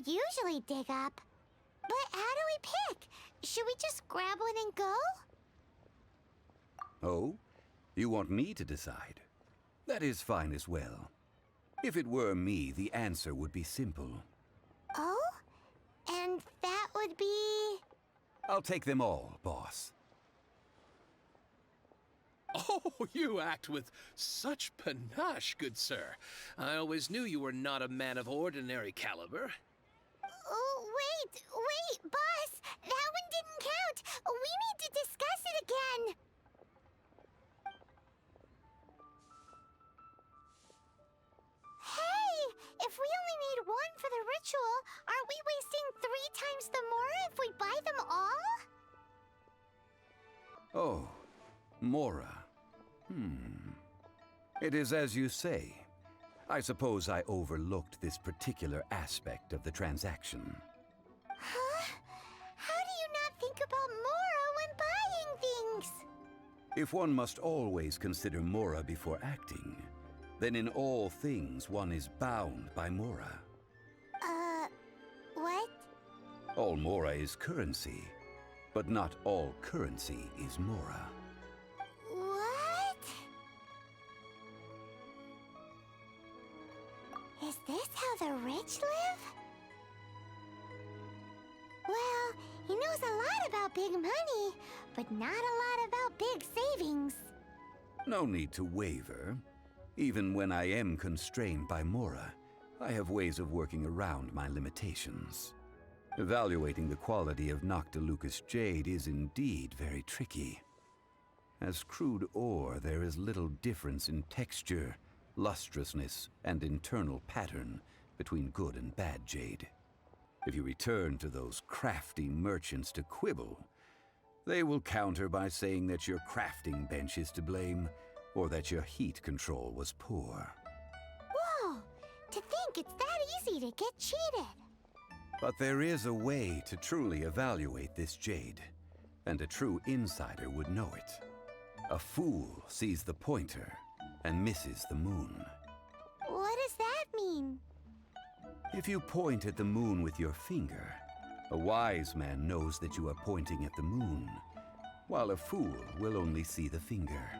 usually dig up. But how do we pick? Should we just grab one and go? Oh? You want me to decide? That is fine as well. If it were me, the answer would be simple. Oh? And that would be... I'll take them all, boss. Oh, you act with such panache, good sir. I always knew you were not a man of ordinary caliber. Oh, wait, boss! That one didn't count! We need to discuss it again! Hey! If we only need one for the ritual, aren't we wasting 3 times the more if we buy them all? Oh, Mora. It is as you say. I suppose I overlooked this particular aspect of the transaction. Huh? How do you not think about Mora when buying things? If one must always consider Mora before acting, then in all things one is bound by Mora. What? All Mora is currency, but not all currency is Mora. What? Is this how the rich live? Well, he knows a lot about big money, but not a lot about big savings. No need to waver. Even when I am constrained by Mora, I have ways of working around my limitations. Evaluating the quality of Noctilucous Jade is indeed very tricky. As crude ore, there is little difference in texture, lustrousness, and internal pattern between good and bad jade. If you return to those crafty merchants to quibble, they will counter by saying that your crafting bench is to blame, or that your heat control was poor. Whoa! To think it's that easy to get cheated. But there is a way to truly evaluate this jade, and a true insider would know it. A fool sees the pointer and misses the moon. What does that mean? If you point at the moon with your finger, a wise man knows that you are pointing at the moon, while a fool will only see the finger.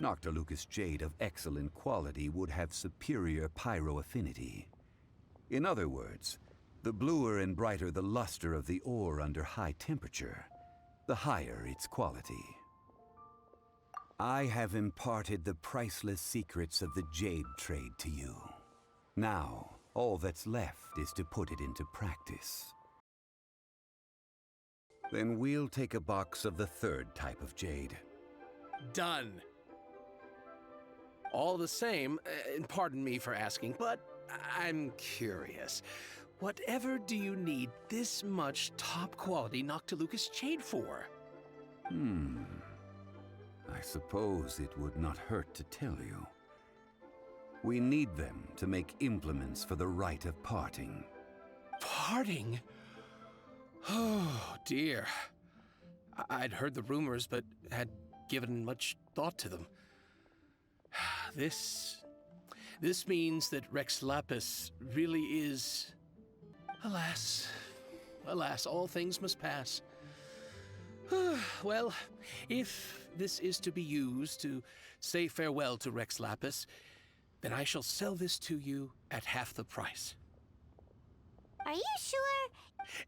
Noctilucous Jade of excellent quality would have superior pyroaffinity. In other words, the bluer and brighter the luster of the ore under high temperature, the higher its quality. I have imparted the priceless secrets of the jade trade to you. Now, all that's left is to put it into practice. Then we'll take a box of the 3rd type of jade. Done. All the same, and pardon me for asking, but I'm curious. Whatever do you need this much top-quality Noctilucous Jade for? I suppose it would not hurt to tell you. We need them to make implements for the rite of parting. Parting? Oh, dear. I'd heard the rumors, but had given much thought to them. This means that Rex Lapis really is... Alas, all things must pass. Well, if this is to be used to say farewell to Rex Lapis, then I shall sell this to you at half the price. Are you sure?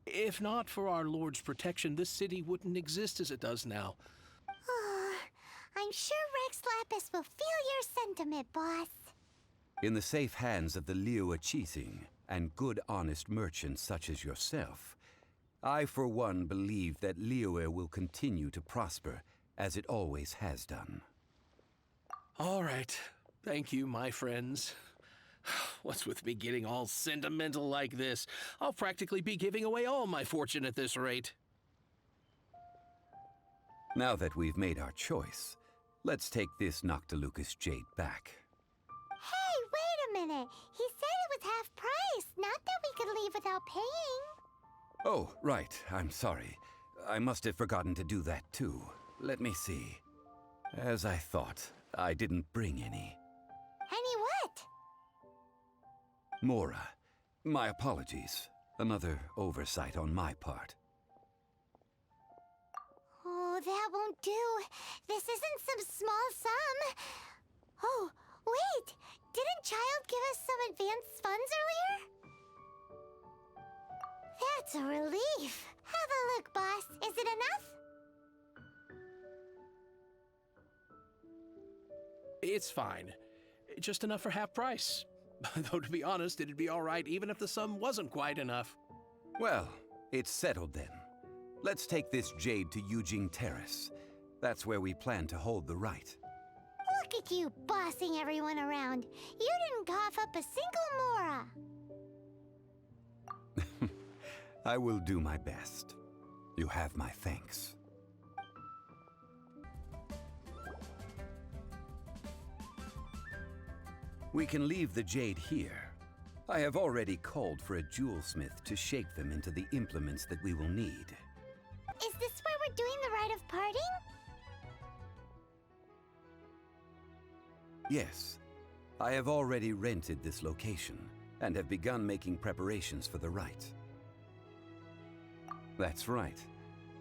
If not for our Lord's protection, this city wouldn't exist as it does now. I'm sure Rex Lapis will feel your sentiment, boss. In the safe hands of the Liu Chising and good honest merchants such as yourself, I for one believe that Liyue will continue to prosper as it always has done. All right. Thank you, my friends. What's with me getting all sentimental like this? I'll practically be giving away all my fortune at this rate. Now that we've made our choice, let's take this Noctilucous Jade back. Hey, wait a minute. He said it was half price, not that we could leave without paying. Oh, right. I'm sorry. I must have forgotten to do that too. Let me see. As I thought, I didn't bring any. Any what? Mora, my apologies. Another oversight on my part. Oh, that won't do. This isn't some small sum. Oh, wait! Didn't Child give us some advanced funds earlier? That's a relief. Have a look, boss. Is it enough? It's fine. Just enough for half price. Though, to be honest, it'd be all right even if the sum wasn't quite enough. Well, it's settled then. Let's take this Jade to Eugene Terrace. That's where we plan to hold the rite. Look at you bossing everyone around. You didn't cough up a single mora. I will do my best. You have my thanks. We can leave the Jade here. I have already called for a jewelsmith to shape them into the implements that we will need. Is this where we're doing the rite of parting? Yes. I have already rented this location and have begun making preparations for the rite. That's right.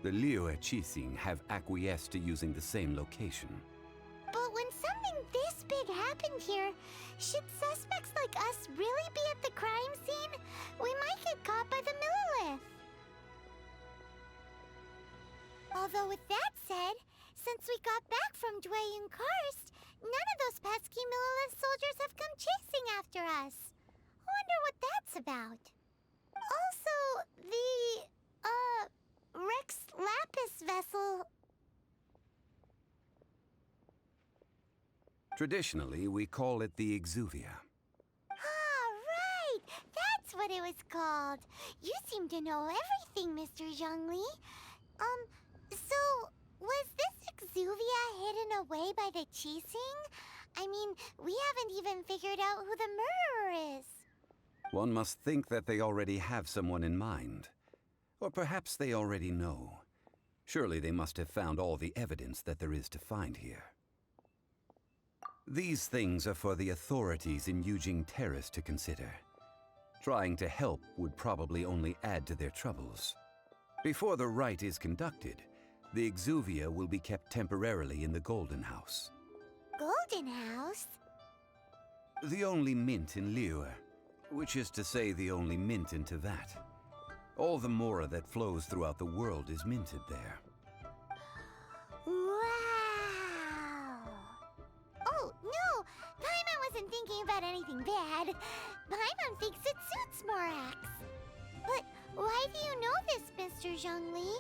The Liyue Qixing have acquiesced to using the same location. But when something this big happened here, should suspects like us really be at the crime scene? We might get caught by the Millilith. Although with that said, since we got back from Dwayne Karst, none of those pesky Millilith soldiers have come chasing after us. Wonder what that's about. Also, the, Rex Lapis vessel. Traditionally, we call it the Exuvia. Ah, right! That's what it was called. You seem to know everything, Mr. Zhongli. So, was this Exuvia hidden away by the Qixing? I mean, we haven't even figured out who the murderer is. One must think that they already have someone in mind. Or perhaps they already know. Surely they must have found all the evidence that there is to find here. These things are for the authorities in Eugene Terrace to consider. Trying to help would probably only add to their troubles. Before the rite is conducted, the Exuvia will be kept temporarily in the Golden House. Golden House? The only mint in Liyue, which is to say the only mint in Teyvat. All the mora that flows throughout the world is minted there. Wow! Oh, no! Paimon wasn't thinking about anything bad. Paimon thinks it suits Morax. But why do you know this, Mr. Zhongli?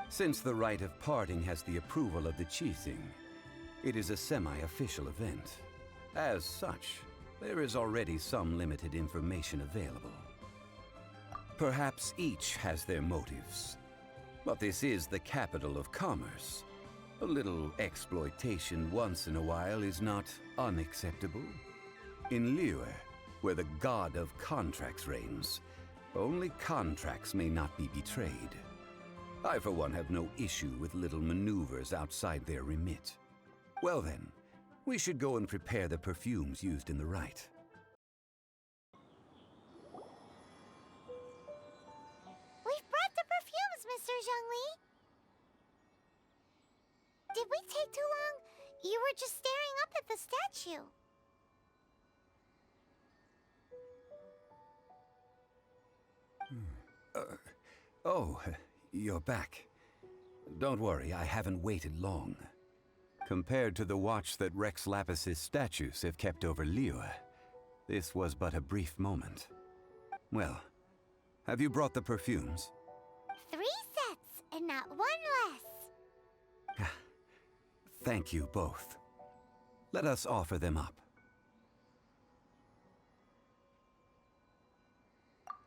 Since the rite of parting has the approval of the Qixing, it is a semi-official event. As such, there is already some limited information available. Perhaps each has their motives. But this is the capital of commerce. A little exploitation once in a while is not unacceptable. In Liyue, where the god of contracts reigns, only contracts may not be betrayed. I, for one, have no issue with little maneuvers outside their remit. Well then, we should go and prepare the perfumes used in the rite. We've brought the perfumes, Mr. Zhongli. Did we take too long? You were just staring up at the statue. Oh, you're back. Don't worry, I haven't waited long. Compared to the watch that Rex Lapis's statues have kept over Liyue, this was but a brief moment. Well, have you brought the perfumes? 3 sets, and not one less. Thank you both. Let us offer them up.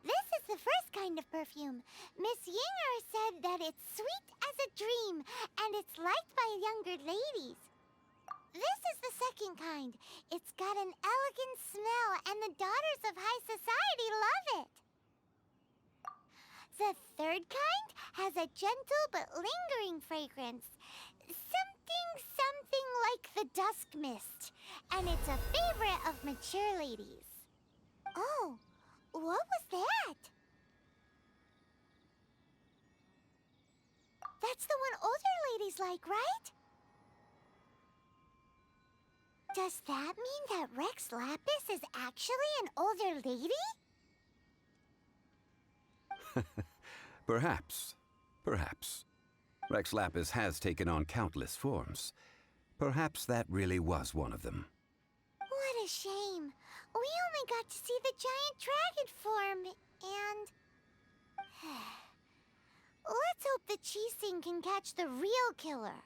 This is the first kind of perfume. Miss Yinger said that it's sweet as a dream, and it's liked by younger ladies. This is the second kind. It's got an elegant smell, and the daughters of high society love it. The third kind has a gentle but lingering fragrance. Something like the dusk mist, and it's a favorite of mature ladies. Oh, what was that? That's the one older ladies like, right? Does that mean that Rex Lapis is actually an older lady? Perhaps. Perhaps. Rex Lapis has taken on countless forms. Perhaps that really was one of them. What a shame. We only got to see the giant dragon form, and... Let's hope the Qixing can catch the real killer.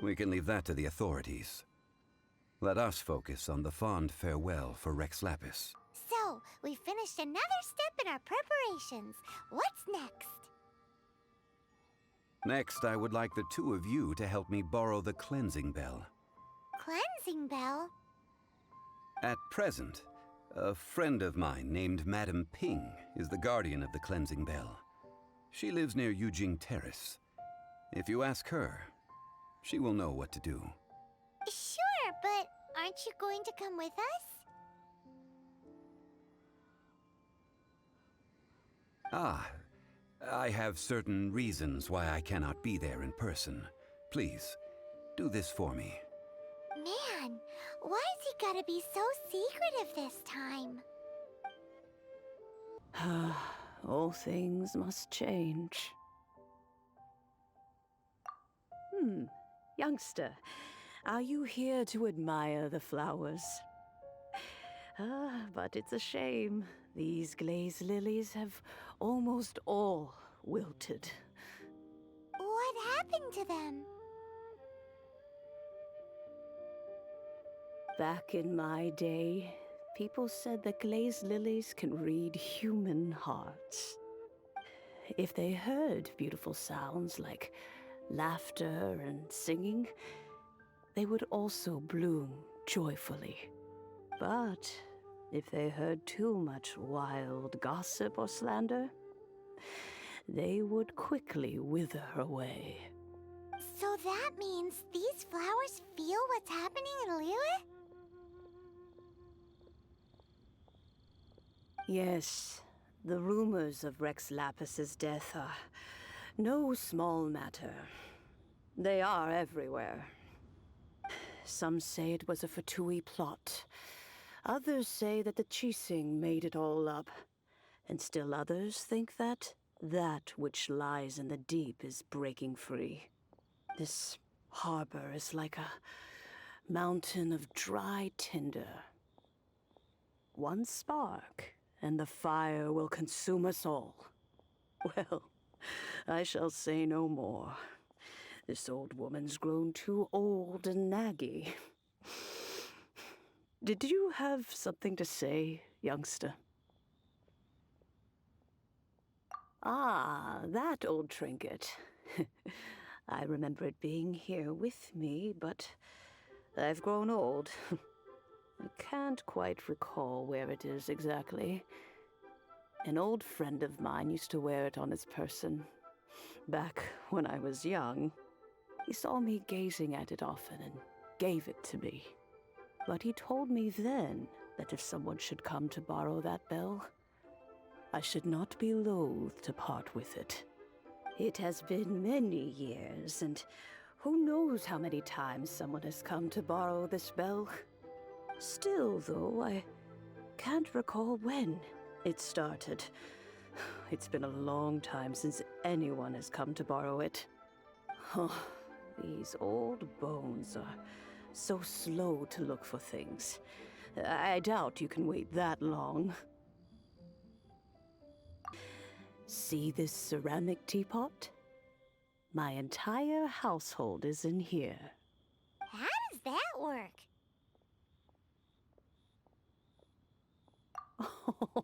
We can leave that to the authorities. Let us focus on the fond farewell for Rex Lapis. So, we finished another step in our preparations. What's next? Next, I would like the two of you to help me borrow the cleansing bell. Cleansing bell? At present, a friend of mine named Madame Ping is the guardian of the cleansing bell. She lives near Yujing Terrace. If you ask her, she will know what to do. Sure, but aren't you going to come with us? Ah, I have certain reasons why I cannot be there in person. Please, do this for me. Man, why's he gotta be so secretive this time? All things must change. Youngster, are you here to admire the flowers? But it's a shame. These glazed lilies have almost all wilted. What happened to them? Back in my day, people said that glazed lilies can read human hearts. If they heard beautiful sounds like laughter and singing, they would also bloom joyfully. But if they heard too much wild gossip or slander, they would quickly wither away. So that means these flowers feel what's happening in Liyue? Yes, the rumors of Rex Lapis's death are no small matter. They are everywhere. Some say it was a Fatui plot. Others say that the Qixing made it all up. And still others think that which lies in the deep is breaking free. This harbor is like a mountain of dry tinder. One spark, and the fire will consume us all. Well, I shall say no more. This old woman's grown too old and naggy. Did you have something to say, youngster? Ah, that old trinket. I remember it being here with me, but I've grown old. I can't quite recall where it is exactly. An old friend of mine used to wear it on his person. Back when I was young, he saw me gazing at it often and gave it to me. But he told me then that if someone should come to borrow that bell, I should not be loath to part with it. It has been many years, and who knows how many times someone has come to borrow this bell. Still, though, I can't recall when it started. It's been a long time since anyone has come to borrow it. Oh, these old bones are so slow to look for things. I doubt you can wait that long. See this ceramic teapot? My entire household is in here. How does that work?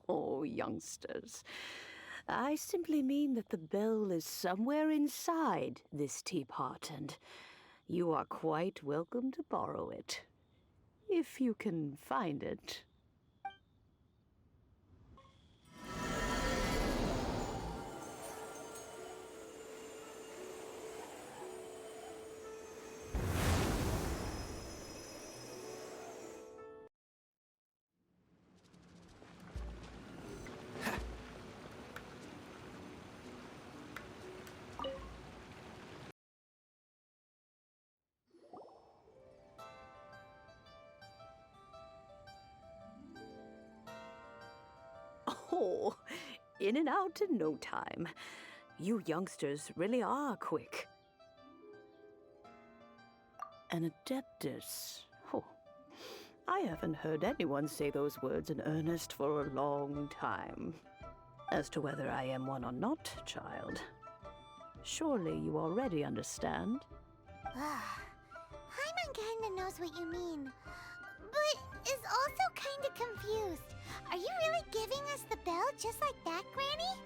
Oh, youngsters. I simply mean that the bell is somewhere inside this teapot, and you are quite welcome to borrow it, if you can find it. Oh, in and out in no time. You youngsters really are quick. An adeptus. Oh, I haven't heard anyone say those words in earnest for a long time. As to whether I am one or not, child, surely you already understand. Paimon kinda knows what you mean, but is also kinda confused. Are you really giving us the bell just like that, Granny?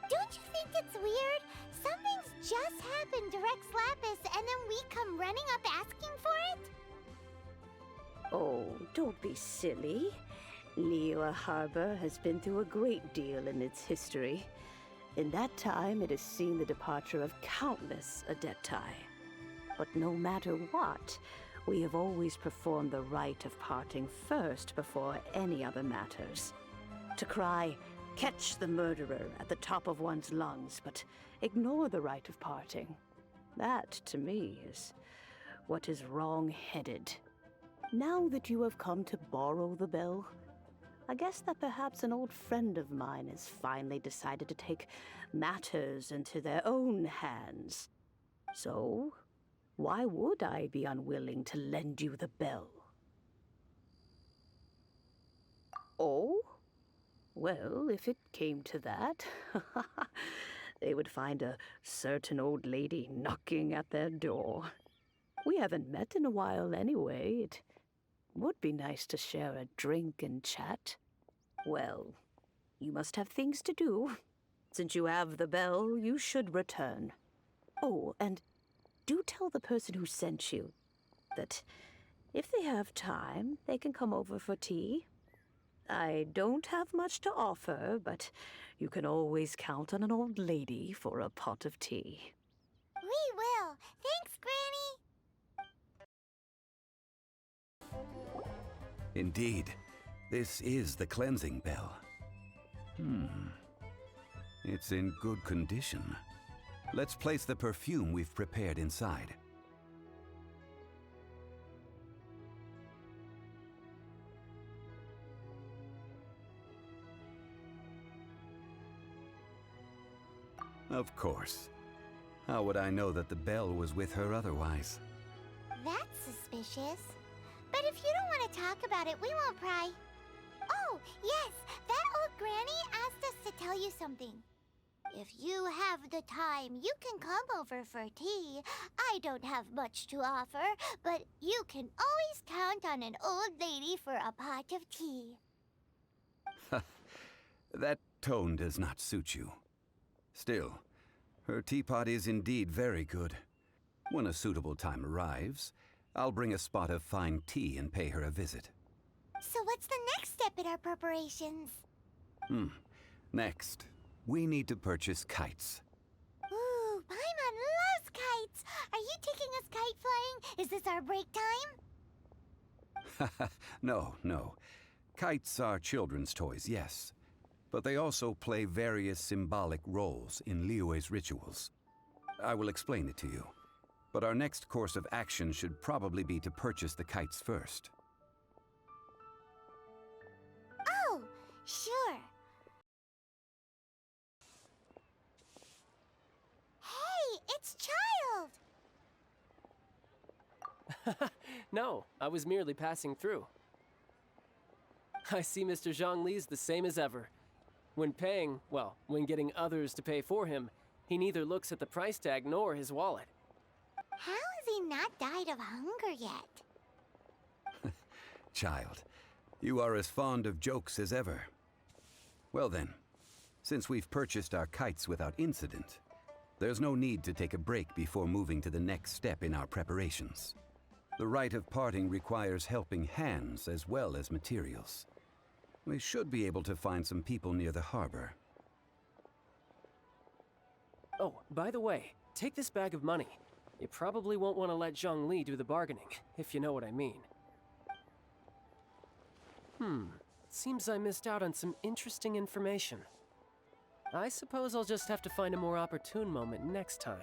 Don't you think it's weird? Something's just happened to Rex Lapis and then we come running up asking for it? Oh, don't be silly. Liyue Harbor has been through a great deal in its history. In that time, it has seen the departure of countless adepti. But no matter what, we have always performed the rite of parting first before any other matters. To cry, "Catch the murderer," at the top of one's lungs, but ignore the rite of parting. That, to me, is what is wrong-headed. Now that you have come to borrow the bell, I guess that perhaps an old friend of mine has finally decided to take matters into their own hands. So, why would I be unwilling to lend you the bell? Oh? Well, if it came to that, they would find a certain old lady knocking at their door. We haven't met in a while anyway. It would be nice to share a drink and chat. Well, you must have things to do. Since you have the bell, you should return. Oh, and do tell the person who sent you that if they have time, they can come over for tea. I don't have much to offer, but you can always count on an old lady for a pot of tea. We will. Thanks, Granny. Indeed, this is the cleansing bell. It's in good condition. Let's place the perfume we've prepared inside. Of course. How would I know that the bell was with her otherwise? That's suspicious. But if you don't want to talk about it, we won't pry. Oh, yes, that old granny asked us to tell you something. If you have the time, you can come over for tea. I don't have much to offer, but you can always count on an old lady for a pot of tea. That tone does not suit you. Still, her teapot is indeed very good. When a suitable time arrives, I'll bring a spot of fine tea and pay her a visit. So what's the next step in our preparations? Next, we need to purchase kites. Ooh, Paimon loves kites! Are you taking us kite flying? Is this our break time? No. Kites are children's toys, yes. But they also play various symbolic roles in Liyue's rituals. I will explain it to you. But our next course of action should probably be to purchase the kites first. Oh, sure. Hey, it's Child! No, I was merely passing through. I see Mr. Zhongli's the same as ever. When paying, well, when getting others to pay for him, he neither looks at the price tag nor his wallet. How has he not died of hunger yet? Child, you are as fond of jokes as ever. Well then, since we've purchased our kites without incident, there's no need to take a break before moving to the next step in our preparations. The rite of parting requires helping hands as well as materials. We should be able to find some people near the harbor. Oh, by the way, take this bag of money. You probably won't want to let Zhongli do the bargaining, if you know what I mean. Seems I missed out on some interesting information. I suppose I'll just have to find a more opportune moment next time.